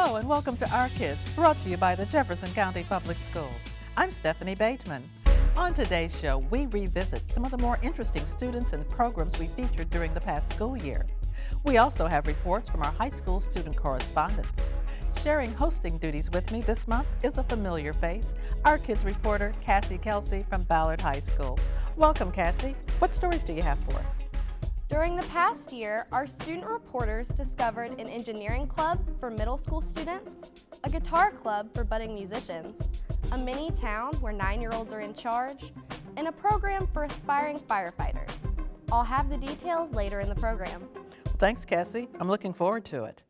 Hello and welcome to Our Kids, brought to you by the Jefferson County Public Schools. I'm Stephanie Bateman. On today's show, we revisit some of the more interesting students and programs we featured during the past school year. We also have reports from our high school student correspondents. Sharing hosting duties with me this month is a familiar face, Our Kids reporter Cassie Kelsey from Ballard High School. Welcome, Cassie. What stories do you have for us? During the past year, our student reporters discovered an engineering club for middle school students, a guitar club for budding musicians, a mini town where 9-year-olds are in charge, and a program for aspiring firefighters. I'll have the details later in the program. Thanks, Cassie. I'm looking forward to it.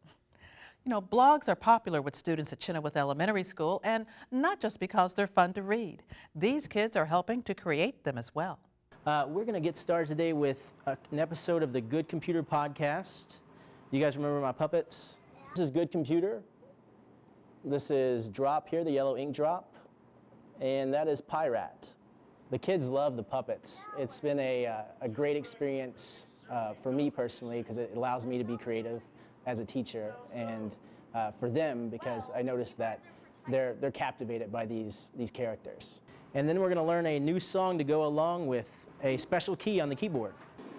You know, blogs are popular with students at Chenoweth Elementary School, and not just because they're fun to read. These kids are helping to create them as well. We're going to get started today with an episode of the Good Computer podcast. You guys remember my puppets? This is Good Computer. This is Drop here, the yellow ink drop. And that is Pyrat. The kids love the puppets. It's been a great experience for me personally because it allows me to be creative as a teacher, and for them because I noticed that they're captivated by these characters. And then we're going to learn a new song to go along with a special key on the keyboard.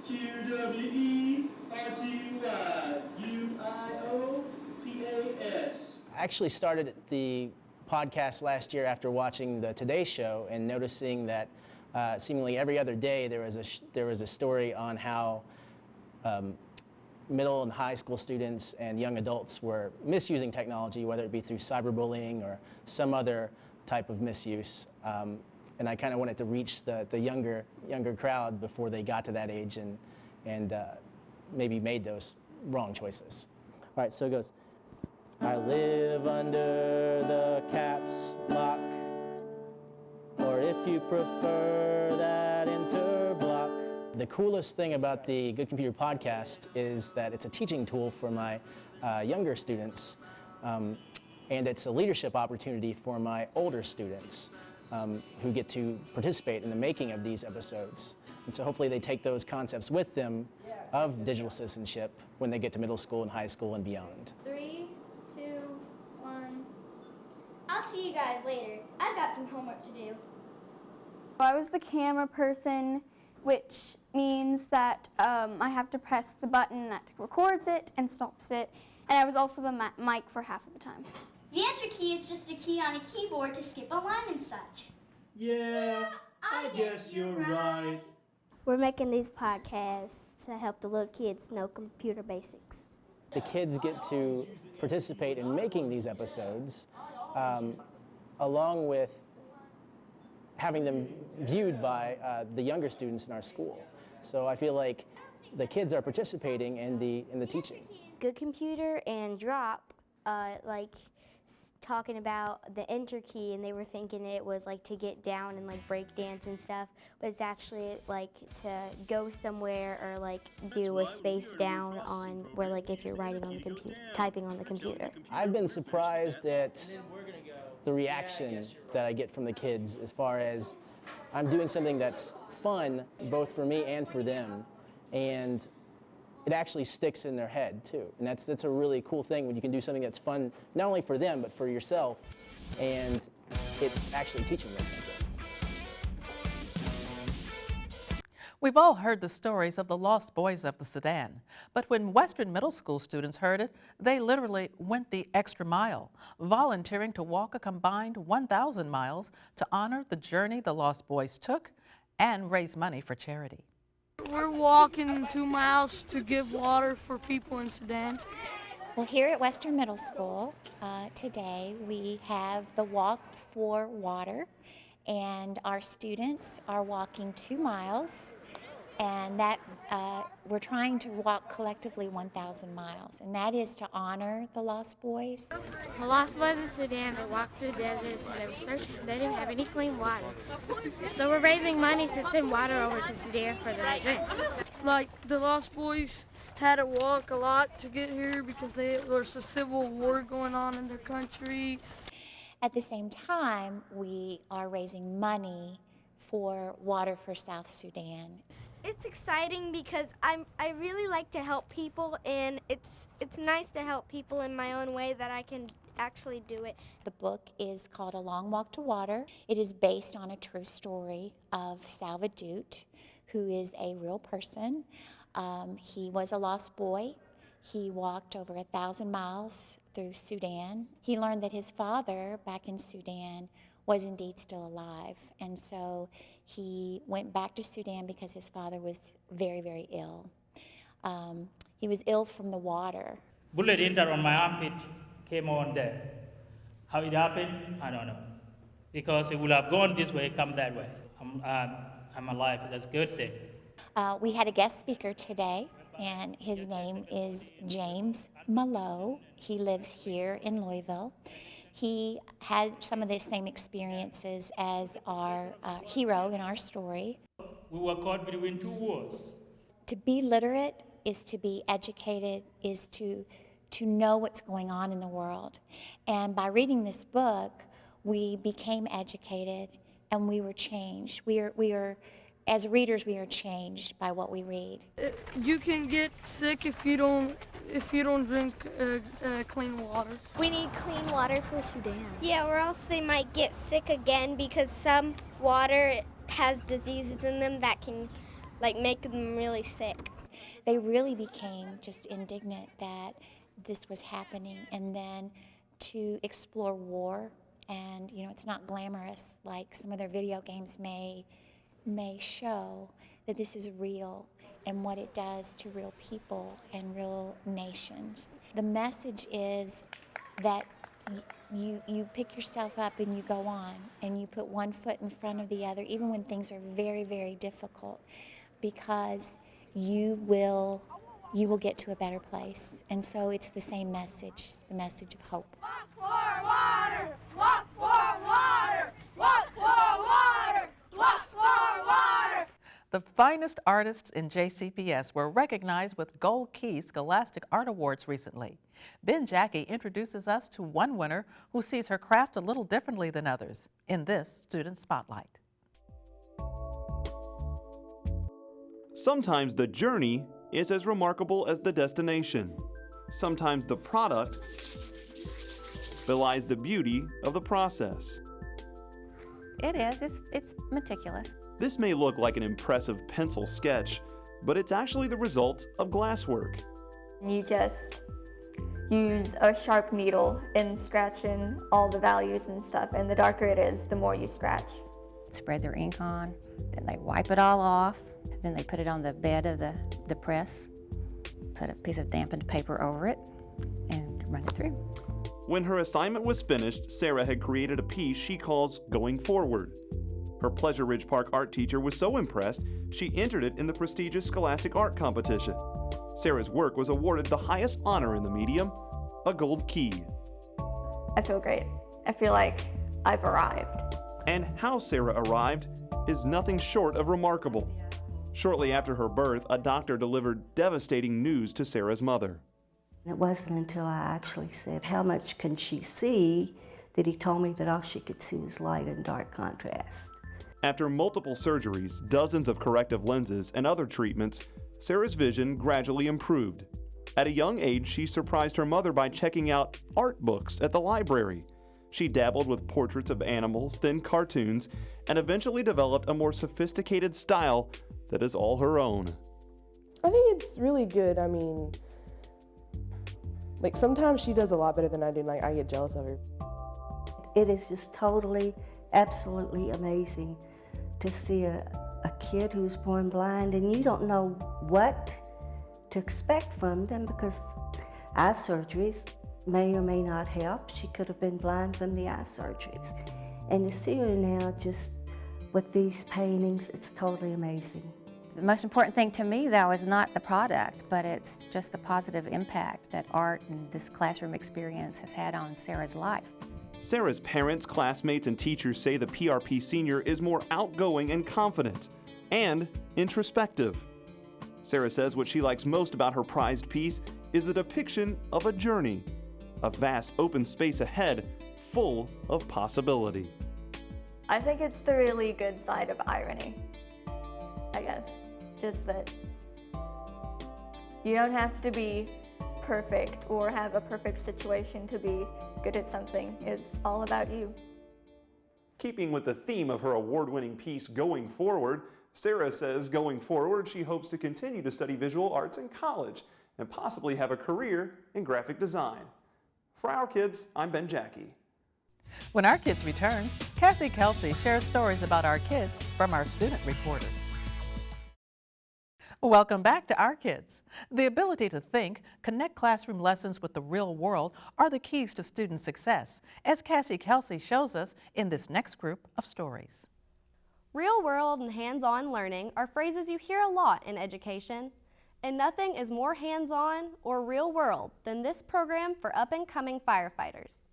QWERTYUIOPAS. I actually started the podcast last year after watching the Today Show and noticing that seemingly every other day there was a story on how middle and high school students and young adults were misusing technology, whether it be through cyberbullying or some other type of misuse. And I kind of wanted to reach the younger crowd before they got to that age and maybe made those wrong choices. All right, so it goes. I live under the caps lock, or if you prefer that interblock. The coolest thing about the Good Computer podcast is that it's a teaching tool for my younger students, and it's a leadership opportunity for my older students who get to participate in the making of these episodes. And so hopefully they take those concepts with them of digital citizenship when they get to middle school and high school and beyond. 3, 2, 1. I'll see you guys later. I've got some homework to do. I was the camera person, which means that I have to press the button that records it and stops it, and I was also the mic for half of the time. The enter key is just a key on a keyboard to skip a line and such. Yeah, I guess you're right. We're making these podcasts to help the little kids know computer basics. The kids get to participate in making these episodes along with having them viewed by the younger students in our school. So I feel like the kids are participating in the teaching. Good Computer and Drop, talking about the enter key, and they were thinking it was like to get down and like break dance and stuff, but it's actually like to go somewhere or like do a space down on where like if you're writing on the computer, typing on the computer. I've been surprised at the reaction that I get from the kids as far as I'm doing something that's fun both for me and for them, and it actually sticks in their head too. And that's a really cool thing when you can do something that's fun not only for them but for yourself, and it's actually teaching them something. We've all heard the stories of the lost boys of the Sudan, but when Western middle school students heard it, they literally went the extra mile, volunteering to walk a combined 1,000 miles to honor the journey the lost boys took and raise money for charity. We're walking 2 miles to give water for people in Sudan. Well, here at Western Middle School today we have the Walk for Water, and our students are walking 2 miles, and that we're trying to walk collectively 1,000 miles, and that is to honor the lost boys. The lost boys of Sudan, they walked through deserts and they were searching. They didn't have any clean water. So we're raising money to send water over to Sudan for them to drink. Like the lost boys had to walk a lot to get here because there's a civil war going on in their country. At the same time, we are raising money for water for South Sudan. It's exciting because I really like to help people, and it's nice to help people in my own way that I can actually do it. The book is called A Long Walk to Water. It is based on a true story of Salvador, who is a real person. He was a lost boy. He walked over 1,000 miles through Sudan. He learned that his father back in Sudan was indeed still alive. And so he went back to Sudan because his father was very, very ill. He was ill from the water. Bullet entered on my armpit, came on there. How it happened, I don't know. Because it would have gone this way, come that way. I'm alive, that's a good thing. We had a guest speaker today, and his name is James Mallow. He lives here in Louisville. He had some of the same experiences as our hero in our story. We were caught between two wars. To be literate is to be educated, is to know what's going on in the world. And by reading this book, we became educated and we were changed. We are as readers, we are changed by what we read. You can get sick if you don't drink clean water. We need clean water for Sudan. Yeah, or else they might get sick again because some water has diseases in them that can make them really sick. They really became just indignant that this was happening, and then to explore war, and it's not glamorous like some of their video games may show, that this is real and what it does to real people and real nations. The message is that you pick yourself up and you go on, and you put one foot in front of the other, even when things are very, very difficult, because you will get to a better place. And so it's the same message, the message of hope. Walk for water! Walk for water! Walk for water! Walk for water! The finest artists in JCPS were recognized with Gold Key Scholastic Art Awards recently. Ben Jackie introduces us to one winner who sees her craft a little differently than others in this Student Spotlight. Sometimes the journey is as remarkable as the destination. Sometimes the product belies the beauty of the process. It is. It's meticulous. This may look like an impressive pencil sketch, but it's actually the result of glasswork. You just use a sharp needle in scratching all the values and stuff, and the darker it is, the more you scratch. Spread their ink on, then they wipe it all off, then they put it on the bed of the press, put a piece of dampened paper over it, and run it through. When her assignment was finished, Sarah had created a piece she calls Going Forward. Her Pleasure Ridge Park art teacher was so impressed, she entered it in the prestigious Scholastic Art Competition. Sarah's work was awarded the highest honor in the medium, a Gold Key. I feel great. I feel like I've arrived. And how Sarah arrived is nothing short of remarkable. Shortly after her birth, a doctor delivered devastating news to Sarah's mother. It wasn't until I actually said, "How much can she see?" that he told me that all she could see was light and dark contrast. After multiple surgeries, dozens of corrective lenses, and other treatments, Sarah's vision gradually improved. At a young age, she surprised her mother by checking out art books at the library. She dabbled with portraits of animals, then cartoons, and eventually developed a more sophisticated style that is all her own. I think it's really good. I mean, sometimes she does a lot better than I do, I get jealous of her. It is just totally, absolutely amazing to see a kid who's born blind, and you don't know what to expect from them because eye surgeries may or may not help. She could have been blind from the eye surgeries. And to see her now just with these paintings, it's totally amazing. The most important thing to me, though, is not the product, but it's just the positive impact that art and this classroom experience has had on Sarah's life. Sarah's parents, classmates, and teachers say the PRP senior is more outgoing and confident, and introspective. Sarah says what she likes most about her prized piece is the depiction of a journey, a vast open space ahead, full of possibility. I think it's the really good side of irony, I guess. Just that you don't have to be perfect or have a perfect situation to be good at something. It's all about you. Keeping with the theme of her award-winning piece, Going Forward, Sarah says going forward she hopes to continue to study visual arts in college and possibly have a career in graphic design. For Our Kids, I'm Ben Jackie. When Our Kids returns, Cassie Kelsey shares stories about our kids from our student reporters. Welcome back to Our Kids. The ability to think, connect classroom lessons with the real world are the keys to student success, as Cassie Kelsey shows us in this next group of stories. Real world and hands-on learning are phrases you hear a lot in education, and nothing is more hands-on or real world than this program for up-and-coming firefighters.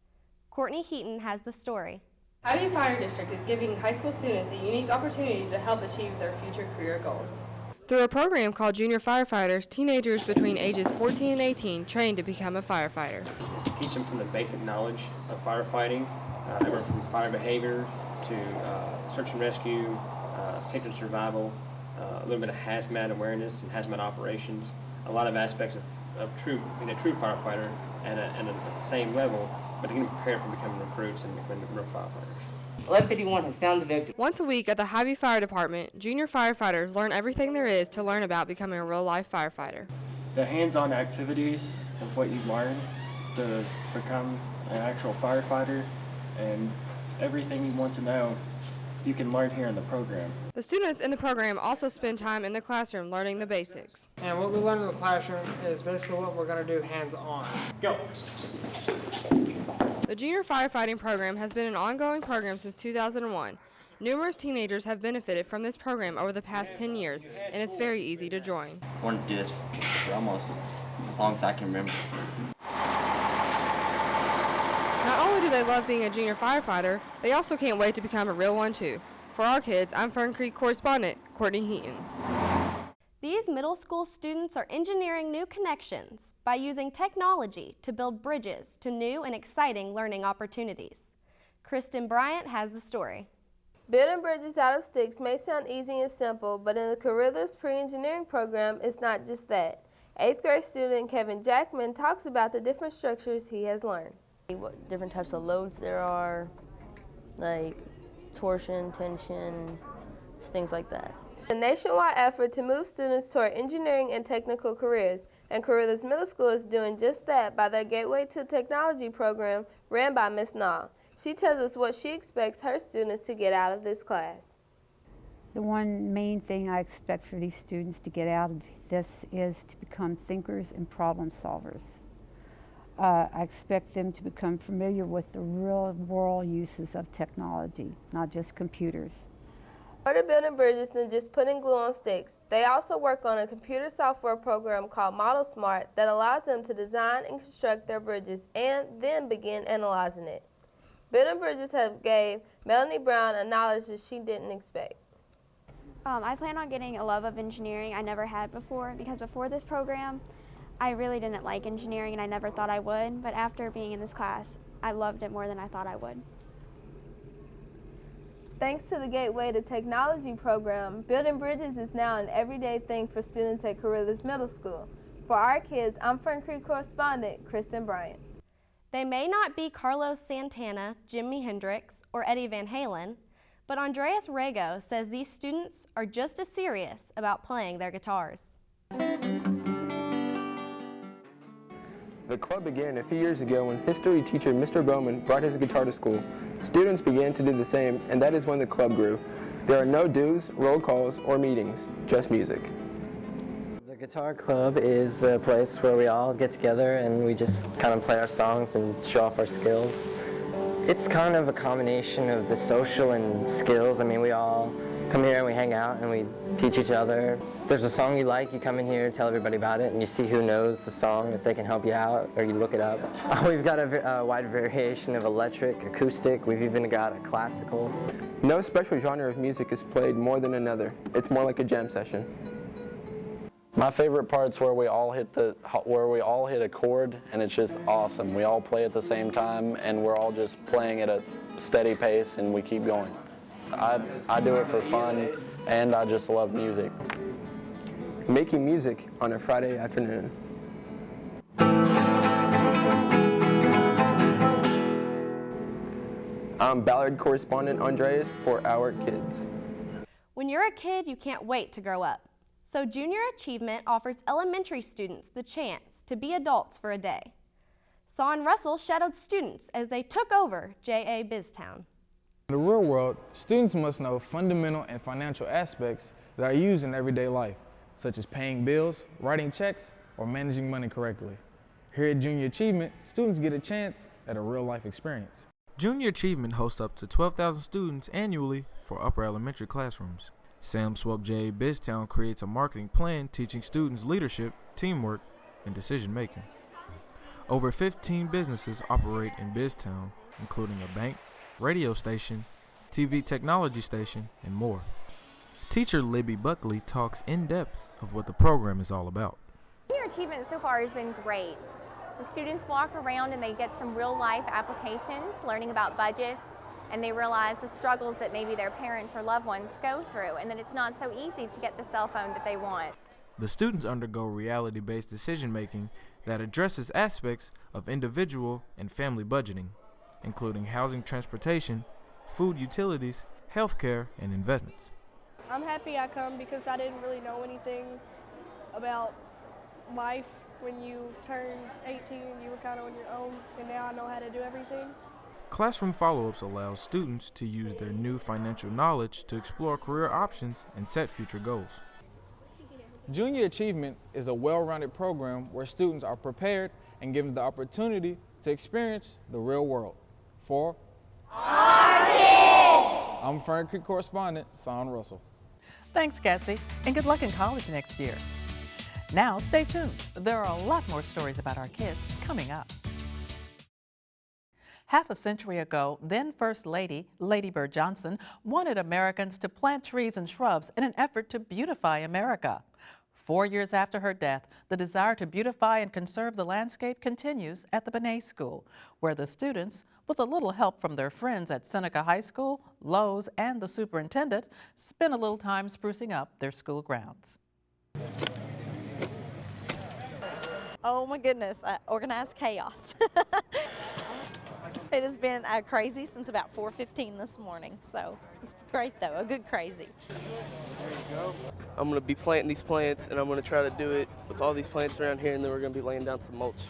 Courtney Heaton has the story. Academy Fire District is giving high school students a unique opportunity to help achieve their future career goals. Through a program called Junior Firefighters, teenagers between ages 14 and 18 train to become a firefighter. Just to teach them some of the basic knowledge of firefighting, everything from fire behavior to search and rescue, safety and survival, a little bit of hazmat awareness and hazmat operations, a lot of aspects of being a true firefighter and at the same level, but to get them prepared for becoming recruits and becoming real firefighters. 1151 has found the victim. Once a week at the Hy-Vee Fire Department, junior firefighters learn everything there is to learn about becoming a real-life firefighter. The hands-on activities of what you've learned to become an actual firefighter and everything you want to know, you can learn here in the program. The students in the program also spend time in the classroom learning the basics. And what we learn in the classroom is basically what we're going to do hands-on. Go! The junior firefighting program has been an ongoing program since 2001. Numerous teenagers have benefited from this program over the past 10 years, and it's very easy to join. I wanted to do this for almost as long as I can remember. Not only do they love being a junior firefighter, they also can't wait to become a real one too. For Our Kids, I'm Fern Creek correspondent Courtney Heaton. These middle school students are engineering new connections by using technology to build bridges to new and exciting learning opportunities. Kristen Bryant has the story. Building bridges out of sticks may sound easy and simple, but in the Carruthers PreEngineering program, it's not just that. 8th grade student Kevin Jackman talks about the different structures he has learned. What different types of loads there are, like torsion, tension, things like that. A nationwide effort to move students toward engineering and technical careers, and Carruthers Middle School is doing just that by their Gateway to Technology program ran by Ms. Nall. She tells us what she expects her students to get out of this class. The one main thing I expect for these students to get out of this is to become thinkers and problem solvers. I expect them to become familiar with the real world uses of technology, not just computers. More to building bridges than just putting glue on sticks. They also work on a computer software program called Model Smart that allows them to design and construct their bridges and then begin analyzing it. Building bridges have gave Melanie Brown a knowledge that she didn't expect. I plan on getting a love of engineering I never had before, because before this program, I really didn't like engineering and I never thought I would, but after being in this class, I loved it more than I thought I would. Thanks to the Gateway to Technology program, building bridges is now an everyday thing for students at Carruthers Middle School. For Our Kids, I'm Fern Creek correspondent Kristen Bryant. They may not be Carlos Santana, Jimi Hendrix, or Eddie Van Halen, but Andreas Rego says these students are just as serious about playing their guitars. The club began a few years ago when history teacher Mr. Bowman brought his guitar to school. Students began to do the same, and that is when the club grew. There are no dues, roll calls, or meetings, just music. The guitar club is a place where we all get together and we just kind of play our songs and show off our skills. It's kind of a combination of the social and skills. I mean, we all come here and we hang out and we teach each other. If there's a song you like, you come in here, tell everybody about it, and you see who knows the song, if they can help you out, or you look it up. We've got a wide variation of electric, acoustic, we've even got a classical. No special genre of music is played more than another. It's more like a jam session. My favorite part's where we all hit a chord, and it's just awesome. We all play at the same time, and we're all just playing at a steady pace, and we keep going. I do it for fun, and I just love music. Making music on a Friday afternoon. I'm Ballard correspondent Andreas for Our Kids. When you're a kid, you can't wait to grow up. So Junior Achievement offers elementary students the chance to be adults for a day. Son Russell shadowed students as they took over J.A. BizTown. In the real world, students must know fundamental and financial aspects that are used in everyday life, such as paying bills, writing checks, or managing money correctly. Here at Junior Achievement, students get a chance at a real-life experience. Junior Achievement hosts up to 12,000 students annually for upper elementary classrooms. Sam Swope J.A. BizTown creates a marketing plan teaching students leadership, teamwork, and decision-making. Over 15 businesses operate in BizTown, including a bank, radio station, TV technology station, and more. Teacher Libby Buckley talks in depth of what the program is all about. Junior Achievement so far has been great. The students walk around and they get some real life applications, learning about budgets, and they realize the struggles that maybe their parents or loved ones go through, and that it's not so easy to get the cell phone that they want. The students undergo reality-based decision-making that addresses aspects of individual and family budgeting, including housing, transportation, food, utilities, healthcare, and investments. I'm happy I come because I didn't really know anything about life when you turned 18. You were kind of on your own, and now I know how to do everything. Classroom follow-ups allow students to use their new financial knowledge to explore career options and set future goals. Junior Achievement is a well-rounded program where students are prepared and given the opportunity to experience the real world. For Our Kids! I'm Fern correspondent Son Russell. Thanks, Cassie, and good luck in college next year. Now, stay tuned. There are a lot more stories about our kids coming up. Half a century ago, then First Lady, Lady Bird Johnson, wanted Americans to plant trees and shrubs in an effort to beautify America. 4 years after her death, the desire to beautify and conserve the landscape continues at the Benet School, where the students, with a little help from their friends at Seneca High School, Lowe's, and the superintendent, spend a little time sprucing up their school grounds. Oh my goodness, organized chaos. It has been crazy since about 4:15 this morning, so it's great though, a good crazy. I'm going to be planting these plants, and I'm going to try to do it with all these plants around here, and then we're going to be laying down some mulch.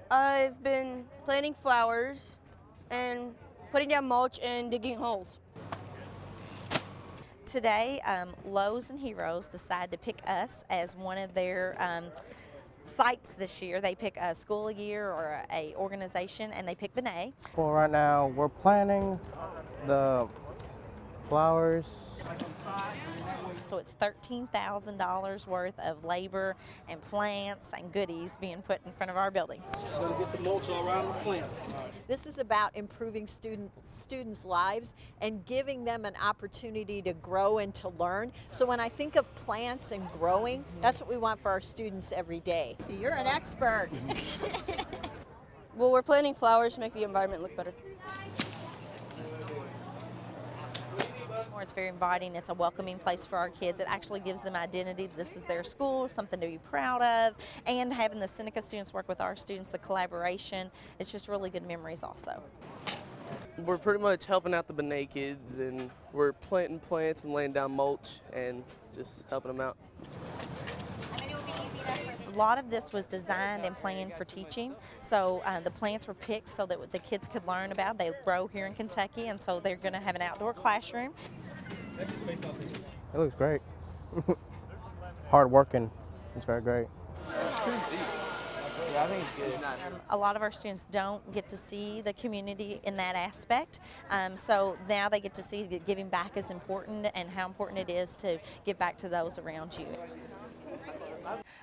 I've been planting flowers and putting down mulch and digging holes. Today, Lowe's and Heroes decided to pick us as one of their sites this year. They pick a school a year or a organization, and they pick Benet. Well, right now we're planting the flowers. So it's $13,000 worth of labor and plants and goodies being put in front of our building. Going to get the mulch all around the plant. This is about improving students' lives and giving them an opportunity to grow and to learn. So when I think of plants and growing, that's what we want for our students every day. So you're an expert. Well, we're planting flowers to make the environment look better. It's very inviting. It's a welcoming place for our kids. It actually gives them identity. This is their school, something to be proud of, and having the Seneca students work with our students, the collaboration, it's just really good memories also. We're pretty much helping out the Benet kids, and we're planting plants and laying down mulch and just helping them out. A lot of this was designed and planned for teaching, so the plants were picked so that the kids could learn about. They grow here in Kentucky, and so they're going to have an outdoor classroom. It looks great. Hard working. It's very great. A lot of our students don't get to see the community in that aspect, so now they get to see that giving back is important and how important it is to give back to those around you.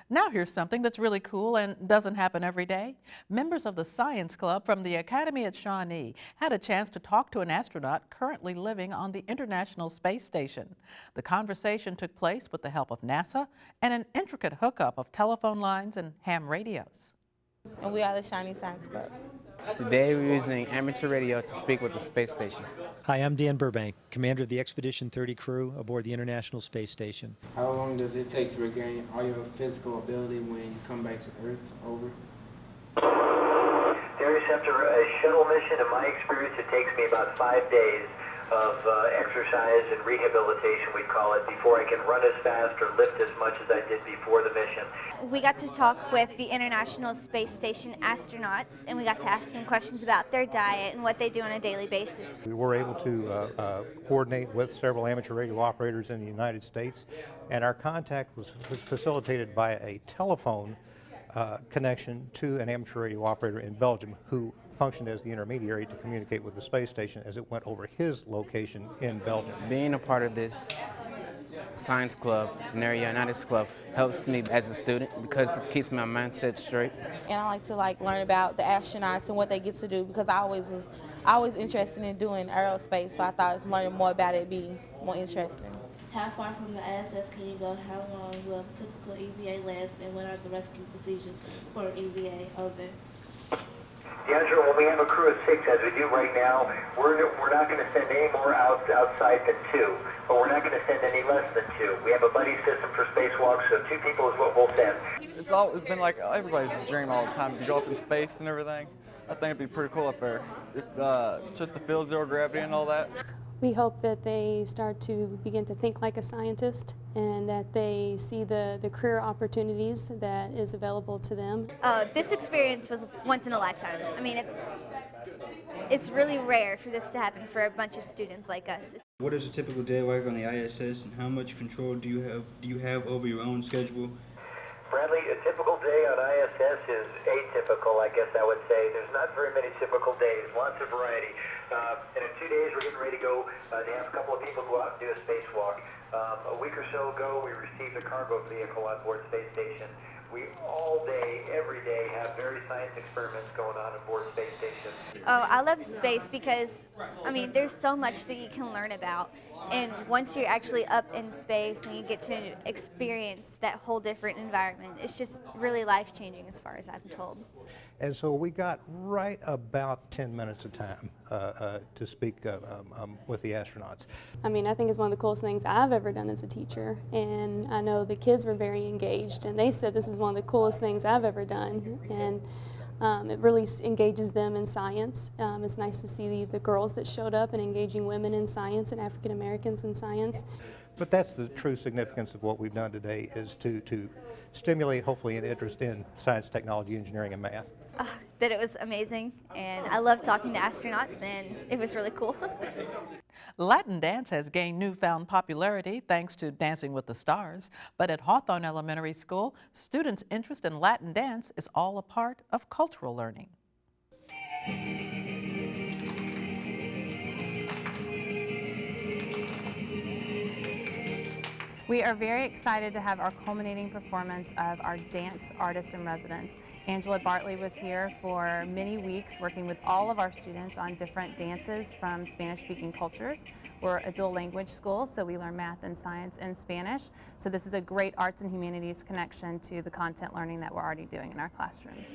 Now here's something that's really cool and doesn't happen every day. Members of the Science Club from the Academy at Shawnee had a chance to talk to an astronaut currently living on the International Space Station. The conversation took place with the help of NASA and an intricate hookup of telephone lines and ham radios. And we are the Shawnee Science Club. Today we're using amateur radio to speak with the space station. Hi, I'm Dan Burbank, commander of the Expedition 30 crew aboard the International Space Station. How long does it take to regain all your physical ability when you come back to Earth? Over. Darius, after a shuttle mission, in my experience, it takes me about 5 days of exercise and rehabilitation, we call it, before I can run as fast or lift as much as I did before the mission. We got to talk with the International Space Station astronauts, and we got to ask them questions about their diet and what they do on a daily basis. We were able to coordinate with several amateur radio operators in the United States, and our contact was facilitated by a telephone connection to an amateur radio operator in Belgium who functioned as the intermediary to communicate with the space station as it went over his location in Belgium. Being a part of this science club, an aeronautics club, helps me as a student because it keeps my mindset straight. And I like to learn about the astronauts and what they get to do because I always was interested in doing aerospace, so I thought learning more about it would be more interesting. How far from the ISS can you go? How long will a typical EVA last? And what are the rescue procedures for an EVA? Over. D'Angelo, when we have a crew of 6, as we do right now, we're not going to send any more outside than 2, but we're not going to send any less than 2. We have a buddy system for spacewalks, so 2 people is what we'll send. It's been like everybody's dream all the time to go up in space and everything. I think it'd be pretty cool up there, just to feel zero gravity and all that. We hope that they start to begin to think like a scientist and that they see the career opportunities that is available to them. This experience was once in a lifetime. I mean, it's really rare for this to happen for a bunch of students like us. What is a typical day like on the ISS, and how much control do you have over your own schedule? Bradley, a typical day on ISS is atypical, I guess I would say. There's not very many typical days, lots of variety. And in 2 days, we're getting ready to go to have a couple of people go out and do a spacewalk. A week or so ago, we received a cargo vehicle on board Space Station. We all day, every day, have various science experiments going on board Space Station. Oh, I love space because, I mean, there's so much that you can learn about. And once you're actually up in space and you get to experience that whole different environment, it's just really life-changing as far as I'm told. And so we got right about 10 minutes of time to speak with the astronauts. I mean, I think it's one of the coolest things I've ever done as a teacher, and I know the kids were very engaged, and they said this is one of the coolest things I've ever done, and it really engages them in science. It's nice to see the girls that showed up and engaging women in science and African Americans in science. But that's the true significance of what we've done today, is to stimulate hopefully an interest in science, technology, engineering, and math. That it was amazing, and I love talking to astronauts, and it was really cool. Latin dance has gained newfound popularity thanks to Dancing with the Stars, but at Hawthorne Elementary School, students' interest in Latin dance is all a part of cultural learning. We are very excited to have our culminating performance of our dance artists in residence. Angela Bartley was here for many weeks working with all of our students on different dances from Spanish-speaking cultures. We're a dual language school, so we learn math and science in Spanish. So this is a great arts and humanities connection to the content learning that we're already doing in our classrooms.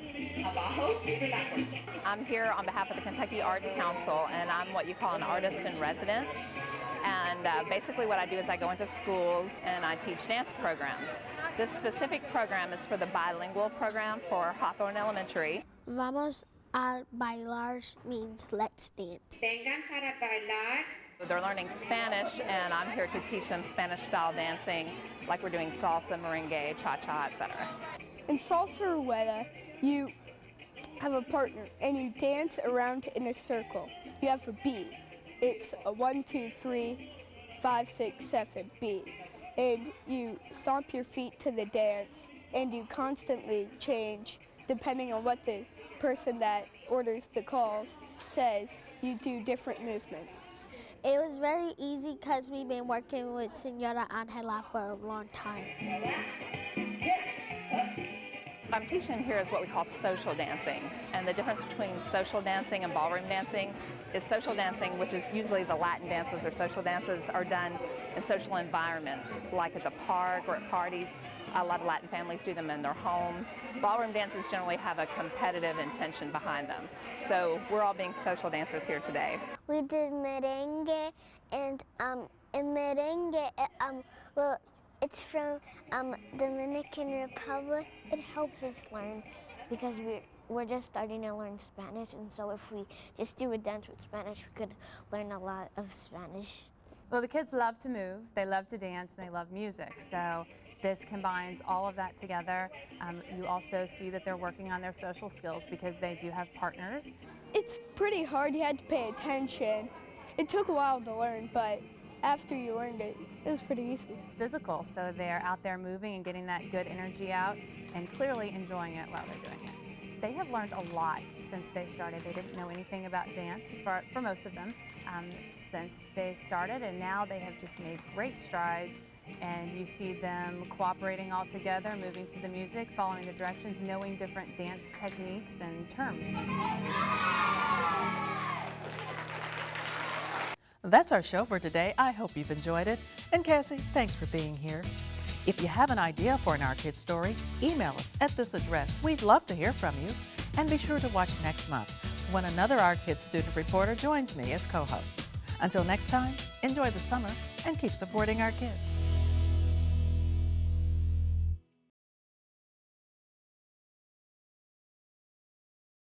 I'm here on behalf of the Kentucky Arts Council, and I'm what you call an artist in residence. And basically what I do is I go into schools and I teach dance programs. This specific program is for the bilingual program for Hawthorne Elementary. Vamos a bailar means let's dance. Vengan para bailar. They're learning Spanish, and I'm here to teach them Spanish-style dancing, like we're doing salsa, merengue, cha-cha, etc. In salsa rueda, you have a partner, and you dance around in a circle. You have a beat. It's a 1, 2, 3, 5, 6, 7 beat. And you stomp your feet to the dance, and you constantly change depending on what the person that orders the calls says. You do different movements. It was very easy because we've been working with Senora Angela for a long time. I'm teaching here is what we call social dancing, and the difference between social dancing and ballroom dancing is social dancing, which is usually the Latin dances or social dances, are done in social environments, like at the park or at parties. A lot of Latin families do them in their home. Ballroom dances generally have a competitive intention behind them. So we're all being social dancers here today. We did merengue, and in merengue, well, it's from Dominican Republic. It helps us learn because we're just starting to learn Spanish, and so if we just do a dance with Spanish, we could learn a lot of Spanish. Well, the kids love to move, they love to dance, and they love music. So this combines all of that together. You also see that they're working on their social skills because they do have partners. It's pretty hard. You had to pay attention. It took a while to learn, but after you learned it, it was pretty easy. It's physical, so they're out there moving and getting that good energy out and clearly enjoying it while they're doing it. They have learned a lot since they started. They didn't know anything about dance, for most of them, since they started, and now they have just made great strides, and you see them cooperating all together, moving to the music, following the directions, knowing different dance techniques and terms. That's our show for today. I hope you've enjoyed it. And Cassie, thanks for being here. If you have an idea for an Our Kids story, email us at this address. We'd love to hear from you. And be sure to watch next month when another Our Kids student reporter joins me as co-host. Until next time, enjoy the summer and keep supporting our kids.